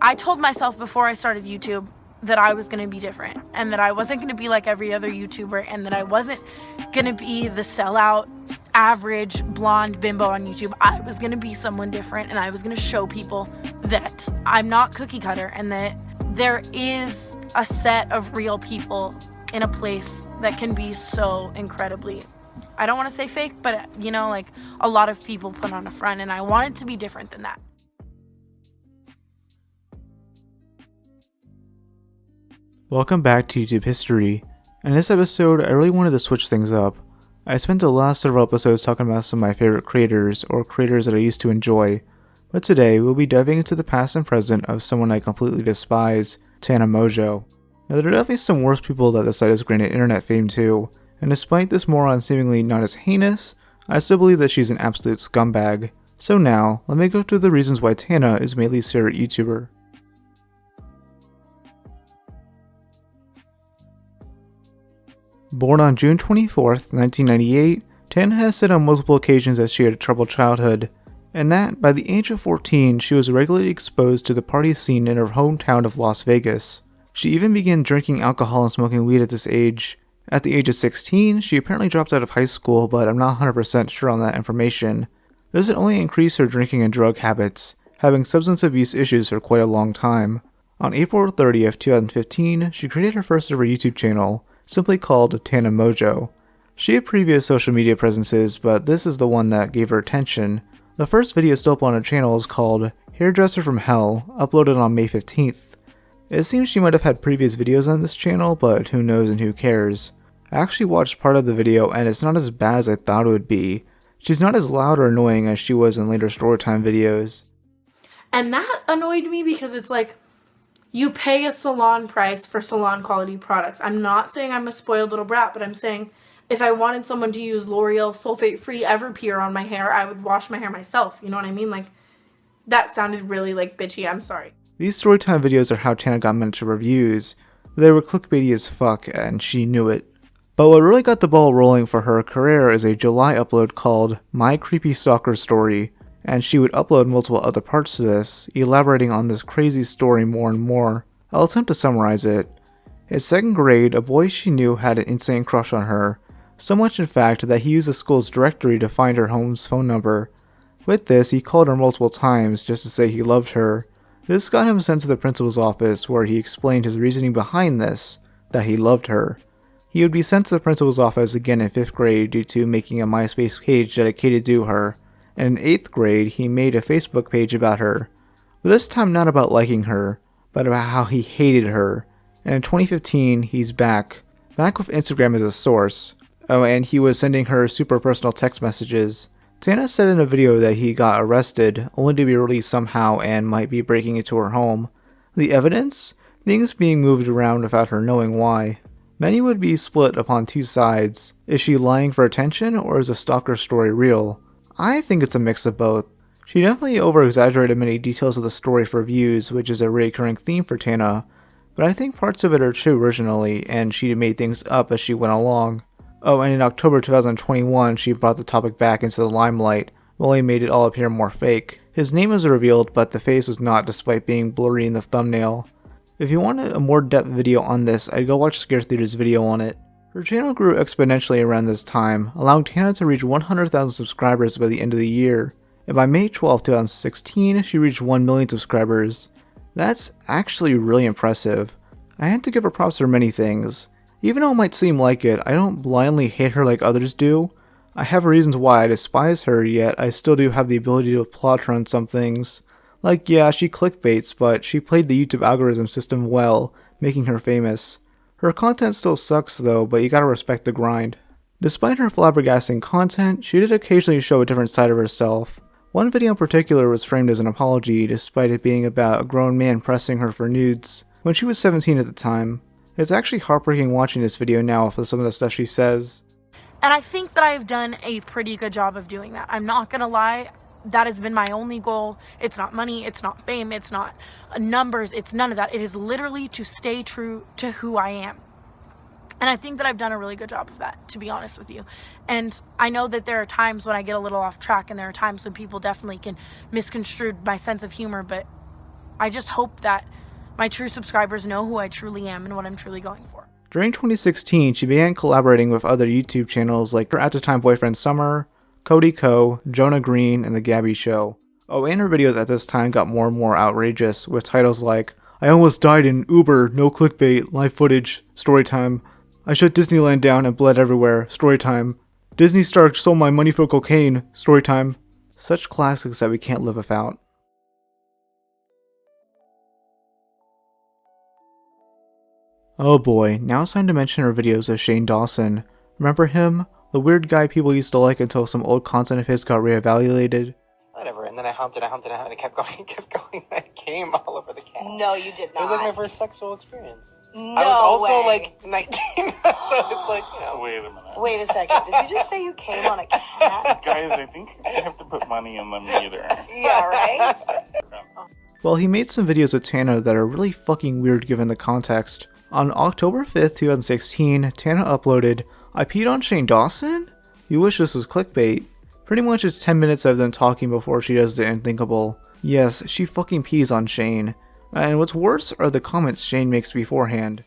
I told myself before I started YouTube that I was going to be different and that I wasn't going to be like every other YouTuber and that I wasn't going to be the sellout average blonde bimbo on YouTube. I was going to be someone different and I was going to show people that I'm not cookie cutter and that there is a set of real people in a place that can be so incredibly, I don't want to say fake, but you know, like a lot of people put on a front, and I wanted to be different than that. Welcome back to YouTube History. In this episode, I really wanted to switch things up. I spent the last several episodes talking about some of my favorite creators, or creators that I used to enjoy, but today we'll be diving into the past and present of someone I completely despise, Tana Mongeau. Now, there are definitely some worse people that this site has granted internet fame to, and despite this moron seemingly not as heinous, I still believe that she's an absolute scumbag. So now, let me go through the reasons why Tana is my least favorite YouTuber. Born on June 24th, 1998, Tana has said on multiple occasions that she had a troubled childhood, and that, by the age of 14, she was regularly exposed to the party scene in her hometown of Las Vegas. She even began drinking alcohol and smoking weed at this age. At the age of 16, she apparently dropped out of high school, but I'm not 100% sure on that information. This would only increase her drinking and drug habits, having substance abuse issues for quite a long time. On April 30th, 2015, she created her first ever YouTube channel, simply called Tana Mongeau. She had previous social media presences, but this is the one that gave her attention. The first video still up on her channel is called Hairdresser from Hell, uploaded on May 15th. It seems she might have had previous videos on this channel, but who knows and who cares. I actually watched part of the video and it's not as bad as I thought it would be. She's not as loud or annoying as she was in later storytime videos. And that annoyed me because it's like, you pay a salon price for salon quality products. I'm not saying I'm a spoiled little brat, but I'm saying if I wanted someone to use L'Oreal sulfate-free Everpure on my hair, I would wash my hair myself. You know what I mean? Like, that sounded really like bitchy. I'm sorry. These storytime videos are how Tana got mentioned reviews. They were clickbaity as fuck, and she knew it. But what really got the ball rolling for her career is a July upload called My Creepy Stalker Story, and she would upload multiple other parts to this, elaborating on this crazy story more and more. I'll attempt to summarize it. In 2nd grade, a boy she knew had an insane crush on her, so much in fact that he used the school's directory to find her home's phone number. With this, he called her multiple times just to say he loved her. This got him sent to the principal's office where he explained his reasoning behind this, that he loved her. He would be sent to the principal's office again in 5th grade due to making a MySpace page dedicated to her, and in 8th grade he made a Facebook page about her, but this time not about liking her, but about how he hated her, and in 2015 he's back with Instagram as a source. Oh, and he was sending her super personal text messages. Tana said in a video that he got arrested, only to be released somehow and might be breaking into her home. The evidence? Things being moved around without her knowing why. Many would be split upon two sides. Is she lying for attention, or is the stalker story real? I think it's a mix of both. She definitely over-exaggerated many details of the story for views, which is a recurring theme for Tana, but I think parts of it are true originally, and she made things up as she went along. Oh, and in October 2021, she brought the topic back into the limelight, only made it all appear more fake. His name was revealed, but the face was not, despite being blurry in the thumbnail. If you wanted a more depth video on this, I'd go watch Scare Theater's video on it. Her channel grew exponentially around this time, allowing Tana to reach 100,000 subscribers by the end of the year, and by May 12, 2016, she reached 1 million subscribers. That's actually really impressive. I had to give her props for many things. Even though it might seem like it, I don't blindly hate her like others do. I have reasons why I despise her, yet I still do have the ability to applaud her on some things. Like, yeah, she clickbaits, but she played the YouTube algorithm system well, making her famous. Her content still sucks though, but you gotta respect the grind. Despite her flabbergasting content, she did occasionally show a different side of herself. One video in particular was framed as an apology, despite it being about a grown man pressing her for nudes, when she was 17 at the time. It's actually heartbreaking watching this video now for some of the stuff she says. And I think that I've done a pretty good job of doing that. I'm not gonna lie, that has been my only goal. It's not money, it's not fame, it's not numbers, it's none of that. It is literally to stay true to who I am. And I think that I've done a really good job of that, to be honest with you. And I know that there are times when I get a little off track, and there are times when people definitely can misconstrue my sense of humor, but I just hope that my true subscribers know who I truly am and what I'm truly going for. During 2016, she began collaborating with other YouTube channels like her at-the-time boyfriend Summer, Cody Ko, Jonah Green, and The Gabby Show. Oh, and her videos at this time got more and more outrageous, with titles like, I almost died in Uber, no clickbait, live footage, storytime. I shut Disneyland down and bled everywhere, storytime. Disney Star stole my money for cocaine, storytime. Such classics that we can't live without. Oh boy, now it's time to mention her videos of Shane Dawson. Remember him? The weird guy people used to like until some old content of his got reevaluated. Whatever, and then I humped and it kept going, I came all over the cat. No, you did not. It was like my first sexual experience. No I was also way. like 19, so it's like, you know. Wait a minute. Wait a second. Did you just say you came on a cat? Guys, I think I have to put money in the meter. Yeah, right? Well, he made some videos with Tana that are really fucking weird given the context. On October 5th, 2016, Tana uploaded, I peed on Shane Dawson? You wish this was clickbait. Pretty much it's 10 minutes of them talking before she does the unthinkable. Yes, she fucking pees on Shane. And what's worse are the comments Shane makes beforehand.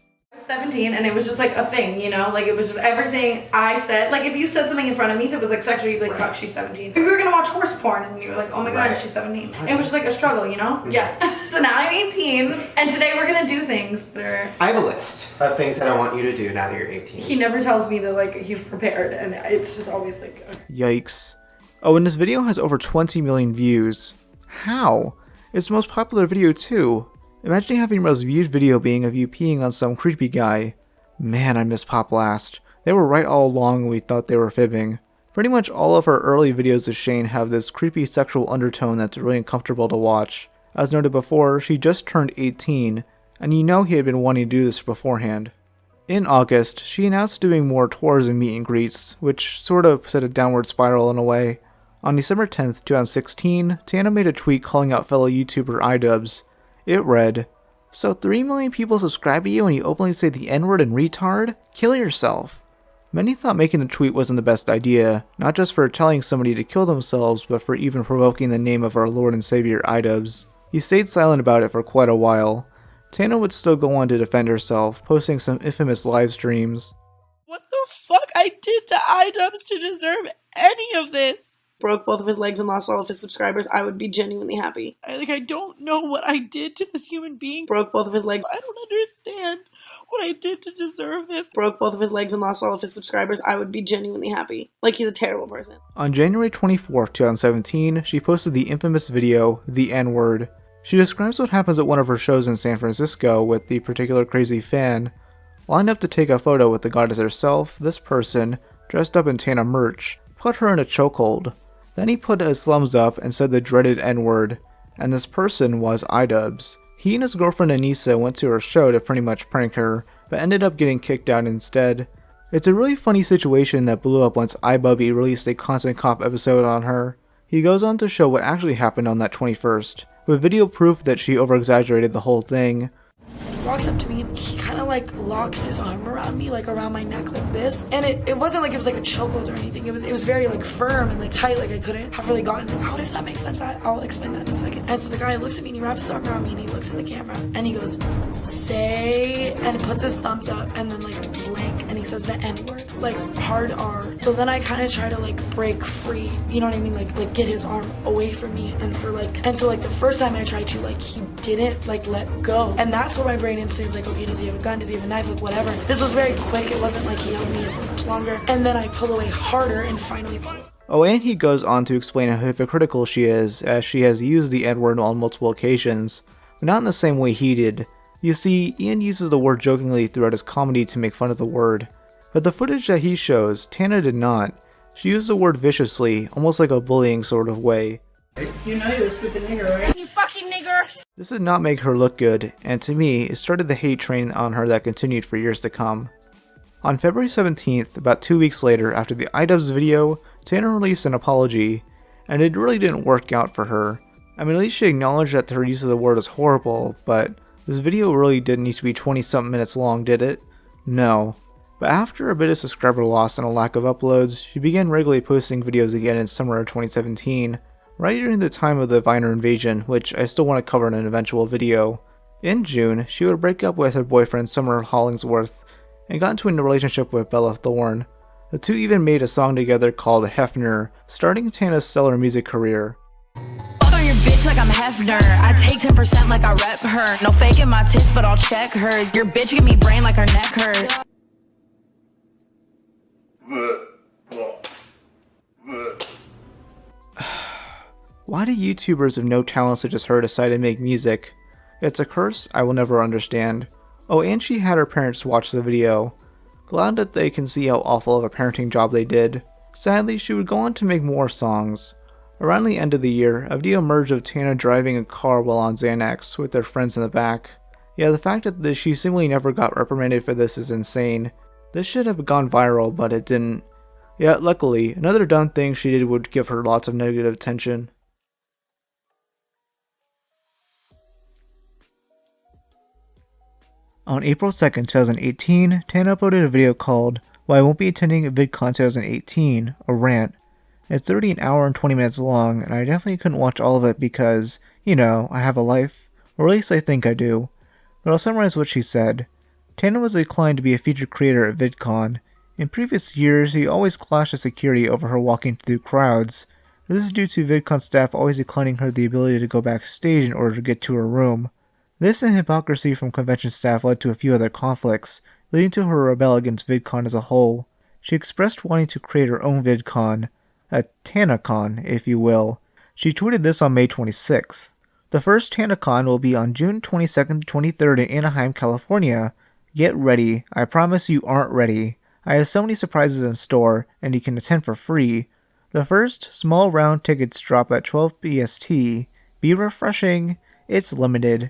17 and it was just like a thing, you know, like it was just everything I said. Like if you said something in front of me that was like sexual, you'd be like, fuck, she's 17. We were gonna watch horse porn and you were like, oh my god, she's 17. It was just like a struggle, you know? Yeah. So now I'm 18 and today we're gonna do things that are... I have a list of things that I want you to do now that you're 18. He never tells me that like he's prepared and it's just always like... Okay. Yikes. Oh, and this video has over 20 million views. How? It's the most popular video too. Imagine having your most viewed video being of you peeing on some creepy guy. Man, I miss Pop Blast. They were right all along and we thought they were fibbing. Pretty much all of her early videos of Shane have this creepy sexual undertone that's really uncomfortable to watch. As noted before, she just turned 18, and you know he had been wanting to do this beforehand. In August, she announced doing more tours and meet and greets, which sort of set a downward spiral in a way. On December 10th, 2016, Tana made a tweet calling out fellow YouTuber iDubbbz. It read, so 3 million people subscribe to you and you openly say the N-word and retard? Kill yourself. Many thought making the tweet wasn't the best idea, not just for telling somebody to kill themselves, but for even provoking the name of our Lord and Savior iDubbbz. He stayed silent about it for quite a while. Tana would still go on to defend herself, posting some infamous live streams. What the fuck I did to iDubbbz to deserve any of this? Broke both of his legs and lost all of his subscribers, I would be genuinely happy. I don't know what I did to this human being. Broke both of his legs. I don't understand what I did to deserve this. Broke both of his legs and lost all of his subscribers, I would be genuinely happy. Like, he's a terrible person. On January 24th, 2017, she posted the infamous video, The N-Word. She describes what happens at one of her shows in San Francisco with the particular crazy fan. Lined up to take a photo with the goddess herself, this person, dressed up in Tana merch, put her in a chokehold. Then he put his thumbs up and said the dreaded N-word, and this person was iDubbbz. He and his girlfriend Anissa went to her show to pretty much prank her, but ended up getting kicked out instead. It's a really funny situation that blew up once iBubby released a Constant Cop episode on her. He goes on to show what actually happened on that 21st, with video proof that she over-exaggerated the whole thing. He walks up to me and he kind of like locks his arm around me, like around my neck like this. And it wasn't like it was like a chokehold or anything. It was very like firm and like tight, like I couldn't have really gotten it out, if that makes sense. I'll explain that in a second. And so the guy looks at me and he wraps his arm around me and he looks in the camera and he goes, say, and he puts his thumbs up and then like blank and he says the N-word, like hard R. So then I kind of try to like break free, you know what I mean? Like get his arm away from me and so like the first time I tried to, like he didn't like let go. And that's where my brain instinct's like, okay, does he have a gun? Does he have a knife? Like whatever. This was very quick. It wasn't like he held me in for much longer. And then I pull away harder and finally pull. Oh, and he goes on to explain how hypocritical she is, as she has used the N-word on multiple occasions, but not in the same way he did. You see, Ian uses the word jokingly throughout his comedy to make fun of the word, but the footage that he shows, Tana did not. She used the word viciously, almost like a bullying sort of way. You know you're a stupid nigger, right? You fucking nigger! This did not make her look good, and to me, it started the hate train on her that continued for years to come. On February 17th, about 2 weeks later after the iDubbbz video, Tana released an apology, and it really didn't work out for her. I mean, at least she acknowledged that her use of the word was horrible, but this video really didn't need to be 20-something minutes long, did it? No. But after a bit of subscriber loss and a lack of uploads, she began regularly posting videos again in summer of 2017, Right during the time of the Viner invasion, which I still want to cover in an eventual video. In June, she would break up with her boyfriend Summer Hollingsworth and got into a relationship with Bella Thorne. The two even made a song together called Hefner, starting Tana's stellar music career. Fuck on your bitch like I'm Hefner. I take 10% like I rep her. No faking my tits, but I'll check her. Your bitch give me brain like her neck hurts. Why do YouTubers of no talent such as her decide to make music? It's a curse I will never understand. Oh, and she had her parents watch the video. Glad that they can see how awful of a parenting job they did. Sadly, she would go on to make more songs. Around the end of the year, a video emerged of Tana driving a car while on Xanax with their friends in the back. Yeah, the fact that she seemingly never got reprimanded for this is insane. This should have gone viral, but it didn't. Yet, luckily, another dumb thing she did would give her lots of negative attention. On April 2nd, 2018, Tana uploaded a video called "Why I Won't Be Attending VidCon 2018, a rant." It's 30 hours and 20 minutes long, and I definitely couldn't watch all of it because, you know, I have a life. Or at least I think I do. But I'll summarize what she said. Tana was declined to be a featured creator at VidCon. In previous years, he always clashed with security over her walking through crowds. This is due to VidCon staff always declining her the ability to go backstage in order to get to her room. This and hypocrisy from convention staff led to a few other conflicts, leading to her rebel against VidCon as a whole. She expressed wanting to create her own VidCon, a TanaCon, if you will. She tweeted this on May 26th. The first TanaCon will be on June 22nd to 23rd in Anaheim, California. Get ready. I promise you aren't ready. I have so many surprises in store, and you can attend for free. The first small round tickets drop at 12 BST. Be refreshing. It's limited.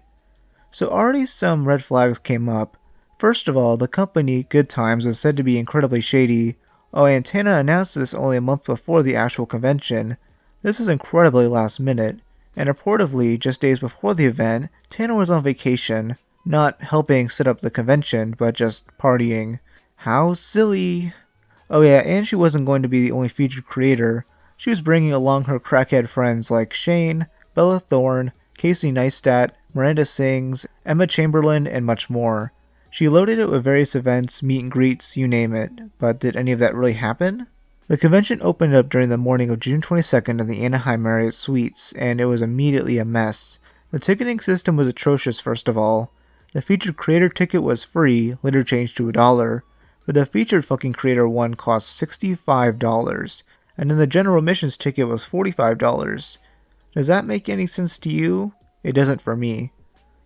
So already some red flags came up. First of all, the company, Good Times, was said to be incredibly shady. Oh, and Tana announced this only a month before the actual convention. This is incredibly last minute. And reportedly, just days before the event, Tana was on vacation. Not helping set up the convention, but just partying. How silly. Oh yeah, and she wasn't going to be the only featured creator. She was bringing along her crackhead friends like Shane, Bella Thorne, Casey Neistat, Miranda Sings, Emma Chamberlain, and much more. She loaded it with various events, meet and greets, you name it, but did any of that really happen? The convention opened up during the morning of June 22nd in the Anaheim Marriott Suites, and it was immediately a mess. The ticketing system was atrocious first of all. The featured creator ticket was free, later changed to $1, but the featured fucking creator one cost $65, and then the general admissions ticket was $45. Does that make any sense to you? It doesn't for me.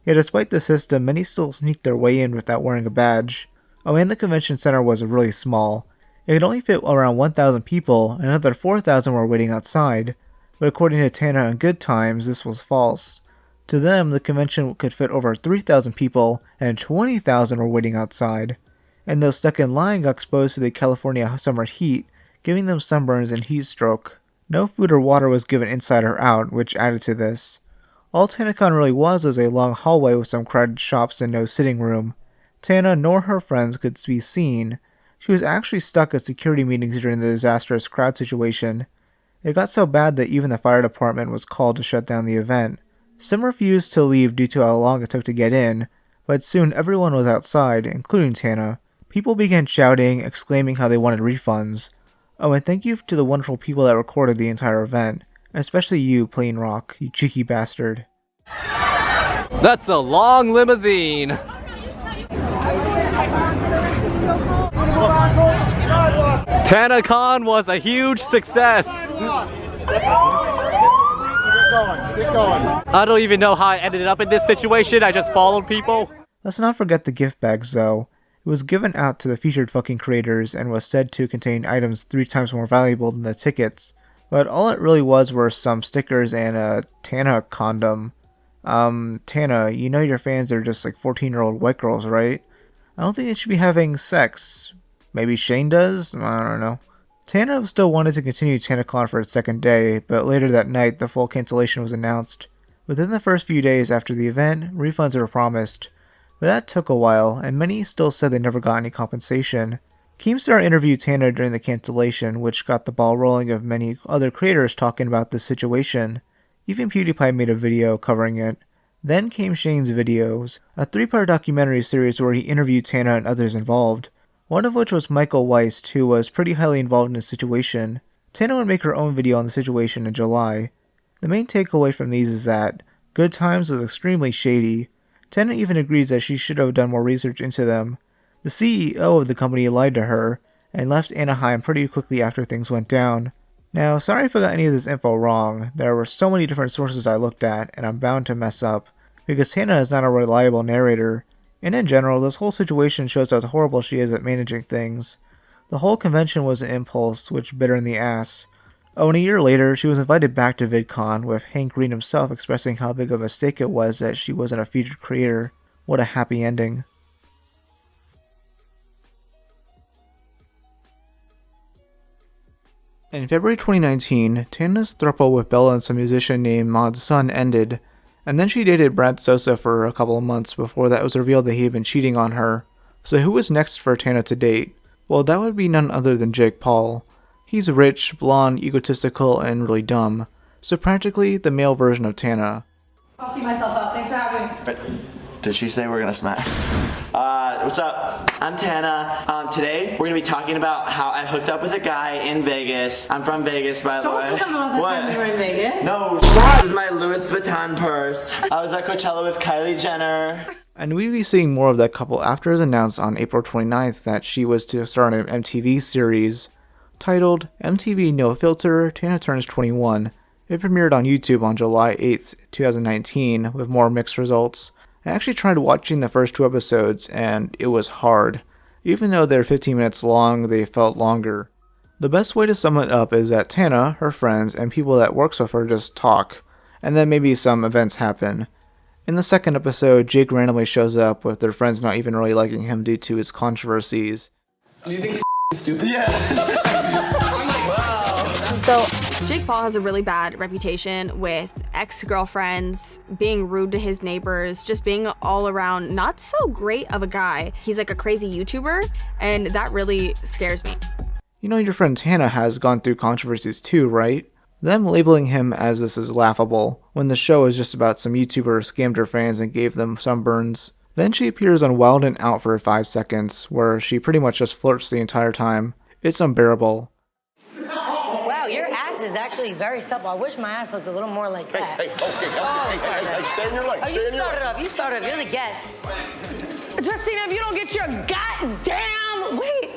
Yet despite the system, many still sneaked their way in without wearing a badge. Oh, and the convention center was really small. It could only fit around 1,000 people, and another 4,000 were waiting outside. But according to Tana and Good Times, this was false. To them, the convention could fit over 3,000 people, and 20,000 were waiting outside. And those stuck in line got exposed to the California summer heat, giving them sunburns and heat stroke. No food or water was given inside or out, which added to this. All TanaCon really was a long hallway with some crowded shops and no sitting room. Tana nor her friends could be seen. She was actually stuck at security meetings during the disastrous crowd situation. It got so bad that even the fire department was called to shut down the event. Some refused to leave due to how long it took to get in, but soon everyone was outside, including Tana. People began shouting, exclaiming how they wanted refunds. Oh, and thank you to the wonderful people that recorded the entire event. Especially you, Plain Rock, you cheeky bastard. That's a long limousine. TanaCon was a huge success. Keep going. I don't even know how I ended up in this situation. I just followed people. Let's not forget the gift bags though. It was given out to the featured fucking creators and was said to contain items 3 times more valuable than the tickets. But all it really was were some stickers and a Tana condom. Tana, you know your fans are just like 14-year-old white girls, right? I don't think they should be having sex. Maybe Shane does? I don't know. Tana still wanted to continue TanaCon for its second day, but later that night the full cancellation was announced. Within the first few days after the event, refunds were promised. But that took a while, and many still said they never got any compensation. Keemstar interviewed Tana during the cancellation, which got the ball rolling of many other creators talking about this situation. Even PewDiePie made a video covering it. Then came Shane's videos, a 3-part documentary series where he interviewed Tana and others involved, one of which was Michael Weist, who was pretty highly involved in the situation. Tana would make her own video on the situation in July. The main takeaway from these is that Good Times was extremely shady. Tana even agrees that she should have done more research into them. The CEO of the company lied to her, and left Anaheim pretty quickly after things went down. Now, sorry if I got any of this info wrong. There were so many different sources I looked at, and I'm bound to mess up, because Tana is not a reliable narrator, and in general, this whole situation shows how horrible she is at managing things. The whole convention was an impulse, which bit her in the ass. Oh, and a year later, she was invited back to VidCon, with Hank Green himself expressing how big of a mistake it was that she wasn't a featured creator. What a happy ending. In February 2019, Tana's throuple with Bella and some musician named Mod Sun ended, and then she dated Brad Sosa for a couple of months before that was revealed that he had been cheating on her. So who was next for Tana to date? Well, that would be none other than Jake Paul. He's rich, blonde, egotistical, and really dumb, so practically the male version of Tana. I'll see myself out. Thanks for having me. Did she say we're gonna smash? What's up? I'm Tana. Today we're gonna be talking about how I hooked up with a guy in Vegas. I'm from Vegas, by the way. Don't tell them all the time you were in Vegas. No, this is my Louis Vuitton purse. I was at Coachella with Kylie Jenner. And we'll be seeing more of that couple after it was announced on April 29th that she was to star in an MTV series titled MTV No Filter, Tana Turns 21. It premiered on YouTube on July 8th, 2019, with more mixed results. I actually tried watching the first 2 episodes, and it was hard. Even though they're 15 minutes long, they felt longer. The best way to sum it up is that Tana, her friends, and people that works with her just talk, and then maybe some events happen. In the second episode, Jake randomly shows up, with their friends not even really liking him due to his controversies. Do you think he's stupid? Yeah. So, Jake Paul has a really bad reputation with ex-girlfriends, being rude to his neighbors, just being all around not so great of a guy. He's like a crazy YouTuber, and that really scares me. You know your friend Tana has gone through controversies too, right? Them labeling him as this is laughable, when the show is just about some YouTuber scammed her fans and gave them sunburns. Then she appears on Wild 'N Out for 5 seconds, where she pretty much just flirts the entire time. It's unbearable. Wow, your ass is actually very supple. I wish my ass looked a little more like that. Hey, stay in your lane. Oh, you started off. You're the guest. Justina, if you don't get your goddamn... Wait,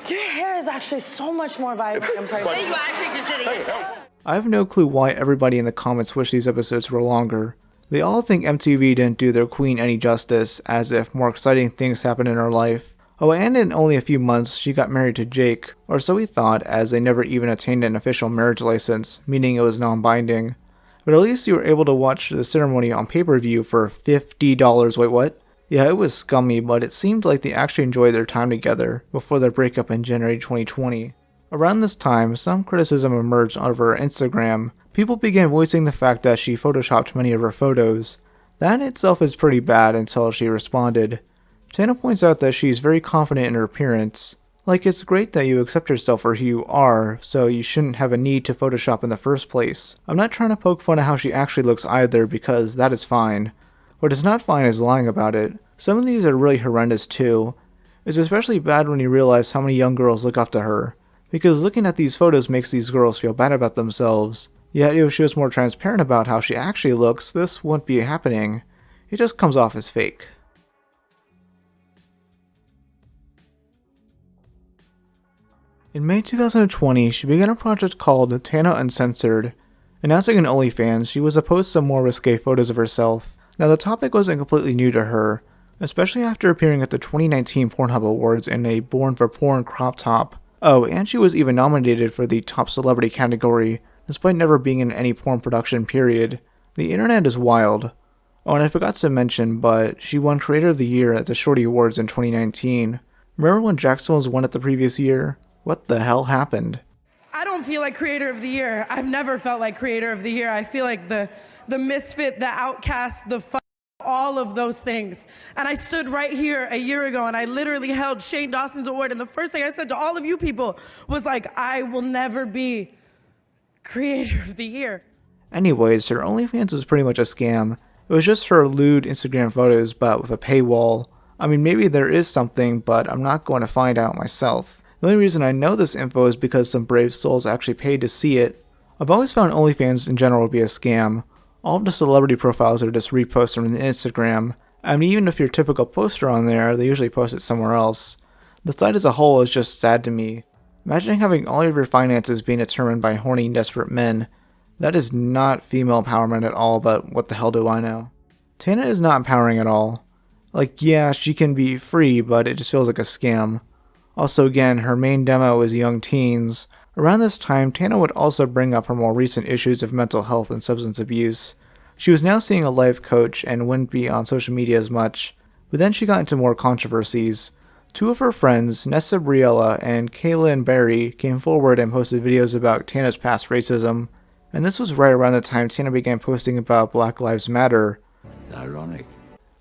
your hair is actually so much more vibrant in person. You actually just did it yourself. I have no clue why everybody in the comments wish these episodes were longer. They all think MTV didn't do their queen any justice, as if more exciting things happened in her life. Oh, and in only a few months, she got married to Jake, or so he thought, as they never even attained an official marriage license, meaning it was non-binding. But at least you were able to watch the ceremony on pay-per-view for $50. Wait, what? Yeah, it was scummy, but it seemed like they actually enjoyed their time together before their breakup in January 2020. Around this time, some criticism emerged over Instagram. People began voicing the fact that she photoshopped many of her photos. That in itself is pretty bad until she responded. Tana points out that she's very confident in her appearance. Like, it's great that you accept yourself for who you are, so you shouldn't have a need to Photoshop in the first place. I'm not trying to poke fun at how she actually looks either, because that is fine. What is not fine is lying about it. Some of these are really horrendous too. It's especially bad when you realize how many young girls look up to her, because looking at these photos makes these girls feel bad about themselves. Yet if she was more transparent about how she actually looks, this wouldn't be happening. It just comes off as fake. In May 2020, she began a project called Tana Uncensored. Announcing an OnlyFans, she was to post some more risque photos of herself. Now, the topic wasn't completely new to her, especially after appearing at the 2019 Pornhub Awards in a Born for Porn crop top. Oh, and she was even nominated for the Top Celebrity category, despite never being in any porn production period. The internet is wild. Oh, and I forgot to mention, but she won Creator of the Year at the Shorty Awards in 2019. Remember when Jackson was won it the previous year? What the hell happened? I don't feel like Creator of the Year. I've never felt like Creator of the Year. I feel like the misfit, the outcast, the all of those things. And I stood right here a year ago and I literally held Shane Dawson's award. And the first thing I said to all of you people was like, I will never be Creator of the Year. Anyways, her OnlyFans was pretty much a scam. It was just her lewd Instagram photos, but with a paywall. I mean, maybe there is something, but I'm not going to find out myself. The only reason I know this info is because some brave souls actually paid to see it. I've always found OnlyFans in general to be a scam. All of the celebrity profiles are just reposts from Instagram. I mean, even if you're a typical poster on there, they usually post it somewhere else. The site as a whole is just sad to me. Imagine having all of your finances being determined by horny, desperate men. That is not female empowerment at all, but what the hell do I know? Tana is not empowering at all. Like, yeah, she can be free, but it just feels like a scam. Also, again, her main demo is young teens. Around this time, Tana would also bring up her more recent issues of mental health and substance abuse. She was now seeing a life coach and wouldn't be on social media as much, but then she got into more controversies. Two of her friends, Nessa Briella and Kaylin Berry, came forward and posted videos about Tana's past racism, and this was right around the time Tana began posting about Black Lives Matter. Ironic.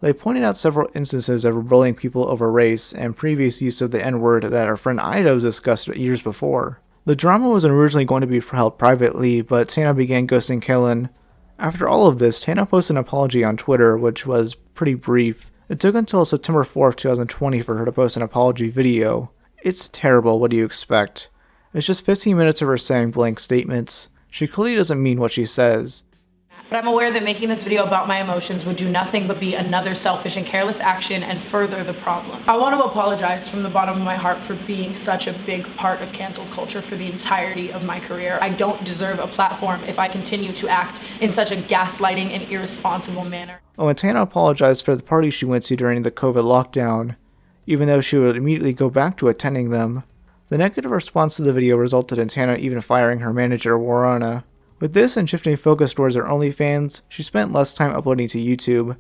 They pointed out several instances of bullying people over race and previous use of the N-word that our friend Ida discussed years before. The drama was originally going to be held privately, but Tana began ghosting Kaylin. After all of this, Tana posted an apology on Twitter, which was pretty brief. It took until September 4th, 2020 for her to post an apology video. It's terrible, what do you expect? It's just 15 minutes of her saying blank statements. She clearly doesn't mean what she says. But I'm aware that making this video about my emotions would do nothing but be another selfish and careless action and further the problem. I want to apologize from the bottom of my heart for being such a big part of canceled culture for the entirety of my career. I don't deserve a platform if I continue to act in such a gaslighting and irresponsible manner. Oh, and Tana apologized for the party she went to during the COVID lockdown, even though she would immediately go back to attending them. The negative response to the video resulted in Tana even firing her manager, Warana. With this and shifting focus towards her OnlyFans, she spent less time uploading to YouTube.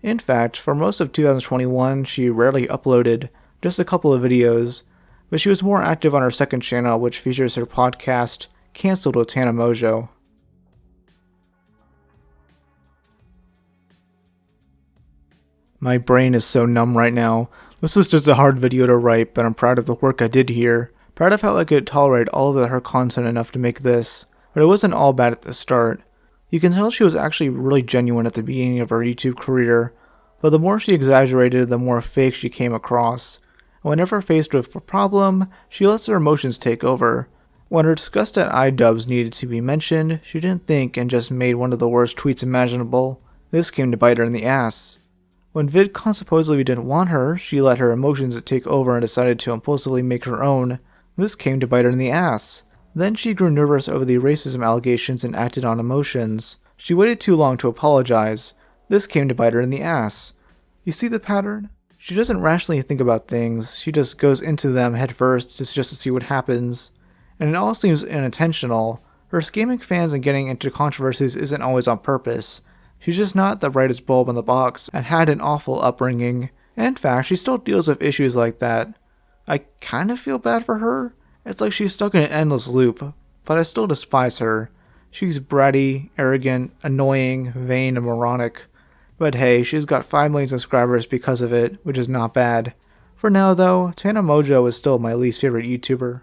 In fact, for most of 2021, she rarely uploaded, just a couple of videos, but she was more active on her second channel, which features her podcast, Cancelled with Tana Mongeau. My brain is so numb right now. This was just a hard video to write, but I'm proud of the work I did here. Proud of how I could tolerate all of her content enough to make this. But it wasn't all bad at the start. You can tell she was actually really genuine at the beginning of her YouTube career, but the more she exaggerated, the more fake she came across. And whenever faced with a problem, she lets her emotions take over. When her disgust at iDubbbz needed to be mentioned, she didn't think and just made one of the worst tweets imaginable. This came to bite her in the ass. When VidCon supposedly didn't want her, she let her emotions take over and decided to impulsively make her own. This came to bite her in the ass. Then she grew nervous over the racism allegations and acted on emotions. She waited too long to apologize. This came to bite her in the ass. You see the pattern? She doesn't rationally think about things, she just goes into them head first just to see what happens. And it all seems unintentional. Her scamming fans and getting into controversies isn't always on purpose. She's just not the brightest bulb in the box and had an awful upbringing. In fact, she still deals with issues like that. I kind of feel bad for her. It's like she's stuck in an endless loop, but I still despise her. She's bratty, arrogant, annoying, vain, and moronic. But hey, she's got 5 million subscribers because of it, which is not bad. For now though, Tana Mongeau is still my least favorite YouTuber.